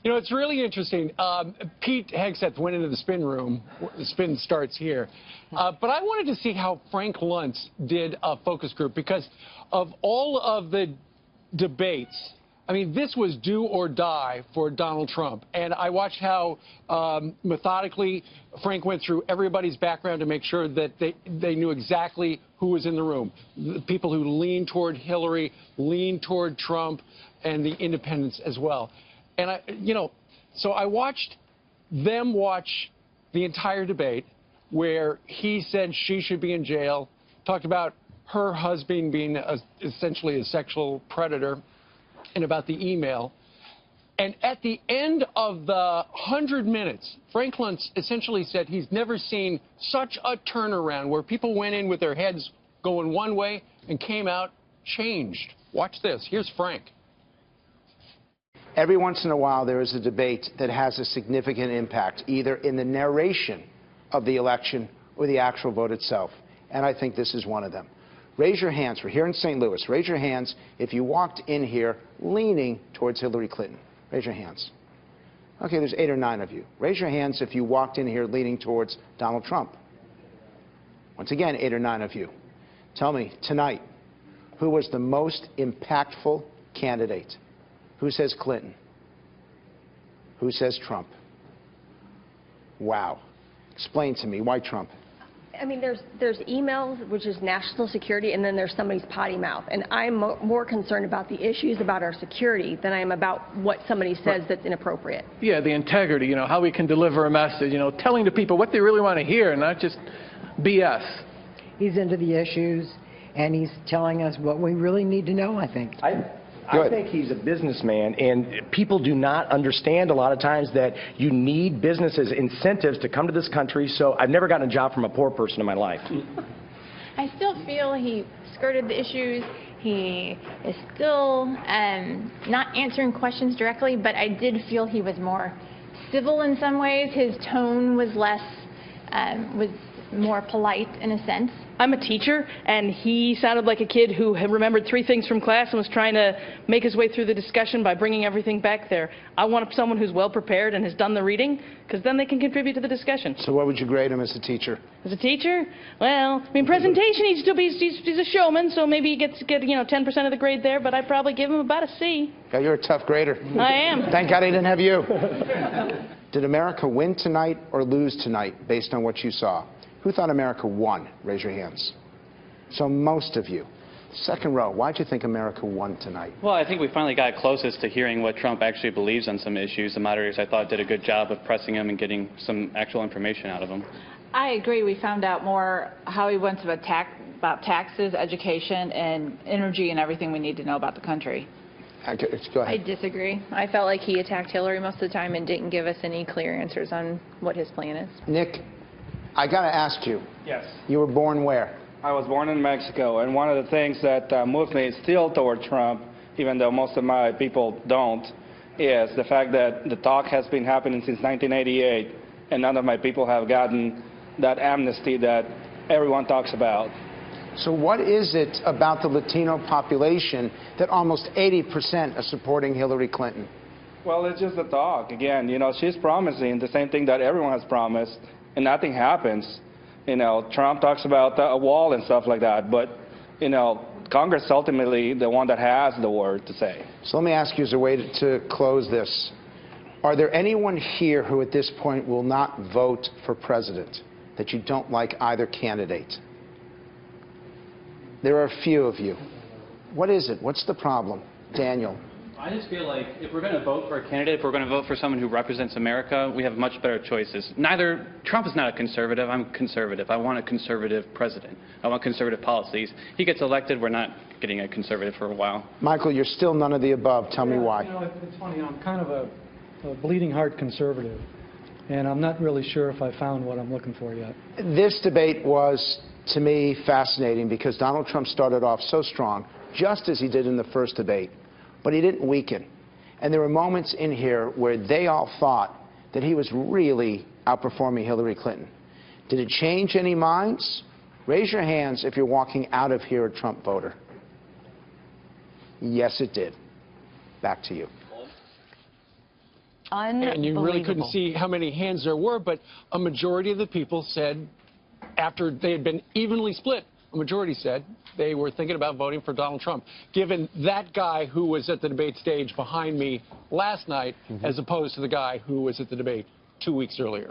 You know, it's really interesting. Pete Hegseth went into the spin room. The spin starts here. But I wanted to see how Frank Luntz did a focus group, because of all of the debates, I mean, this was do or die for Donald Trump. And I watched how methodically Frank went through everybody's background to make sure that they knew exactly who was in the room. The people who leaned toward Hillary, leaned toward Trump, and the independents as well. And so I watched them watch the entire debate where he said she should be in jail, talked about her husband being essentially a sexual predator, and about the email. And at the end of the 100 minutes, Frank Luntz essentially said he's never seen such a turnaround where people went in with their heads going one way and came out changed. Watch this. Here's Frank. Every once in a while, there is a debate that has a significant impact, either in the narration of the election or the actual vote itself. And I think this is one of them. Raise your hands. We're here in St. Louis. Raise your hands if you walked in here leaning towards Hillary Clinton. Raise your hands. Okay, there's 8 or 9 of you. Raise your hands if you walked in here leaning towards Donald Trump. Once again, 8 or 9 of you. Tell me, tonight, who was the most impactful candidate? Who says Clinton? Who says Trump? Wow. Explain to me, why Trump? I mean, there's emails, which is national security, and then there's somebody's potty mouth. And I'm more concerned about the issues about our security than I am about what somebody says that's inappropriate. Yeah, the integrity, you know, how we can deliver a message, you know, telling the people what they really want to hear and not just BS. He's into the issues, and he's telling us what we really need to know, I think. I think he's a businessman, and people do not understand a lot of times that you need businesses incentives to come to this country. So I've never gotten a job from a poor person in my life. I still feel he skirted the issues. He is still not answering questions directly, but I did feel he was more civil in some ways. His tone was was more polite in a sense. I'm a teacher, and he sounded like a kid who had remembered 3 things from class and was trying to make his way through the discussion by bringing everything back there. I want someone who's well prepared and has done the reading, because then they can contribute to the discussion. So what would you grade him as a teacher? As a teacher? Well, I mean, presentation, he's a showman, so maybe he gets 10% of the grade there, but I'd probably give him about a C. Yeah, you're a tough grader. I am. Thank God he didn't have you. Did America win tonight or lose tonight based on what you saw? Who thought America won? Raise your hands. So most of you. Second row, why'd you think America won tonight? Well, I think we finally got closest to hearing what Trump actually believes on some issues. The moderators, I thought, did a good job of pressing him and getting some actual information out of him. I agree. We found out more how he went about taxes, education, and energy and everything we need to know about the country. Go ahead. I disagree. I felt like he attacked Hillary most of the time and didn't give us any clear answers on what his plan is. Nick, I got to ask you. Yes. You were born where? I was born in Mexico, and one of the things that moved me still toward Trump, even though most of my people don't, is the fact that the talk has been happening since 1988, and none of my people have gotten that amnesty that everyone talks about. So what is it about the Latino population that almost 80% are supporting Hillary Clinton? Well, it's just the talk. Again, you know, she's promising the same thing that everyone has promised, and nothing happens. You know, Trump talks about a wall and stuff like that, but, you know, Congress is ultimately the one that has the word to say. So let me ask you as a way to close this. Are there anyone here who at this point will not vote for president, that you don't like either candidate? There are a few of you. What is it? What's the problem? Daniel. I just feel like if we're going to vote for a candidate, if we're going to vote for someone who represents America, we have much better choices. Trump is not a conservative. I'm conservative. I want a conservative president. I want conservative policies. He gets elected, we're not getting a conservative for a while. Michael, you're still none of the above. Tell me why. You know, it's funny. I'm kind of a bleeding heart conservative, and I'm not really sure if I found what I'm looking for yet. This debate was, to me, fascinating because Donald Trump started off so strong, just as he did in the first debate. But he didn't weaken. And there were moments in here where they all thought that he was really outperforming Hillary Clinton. Did it change any minds? Raise your hands if you're walking out of here a Trump voter. Yes, it did. Back to you. Unbelievable. And you really couldn't see how many hands there were, but a majority of the people said, after they had been evenly split, a majority said they were thinking about voting for Donald Trump, given that guy who was at the debate stage behind me last night, as opposed to the guy who was at the debate 2 weeks earlier.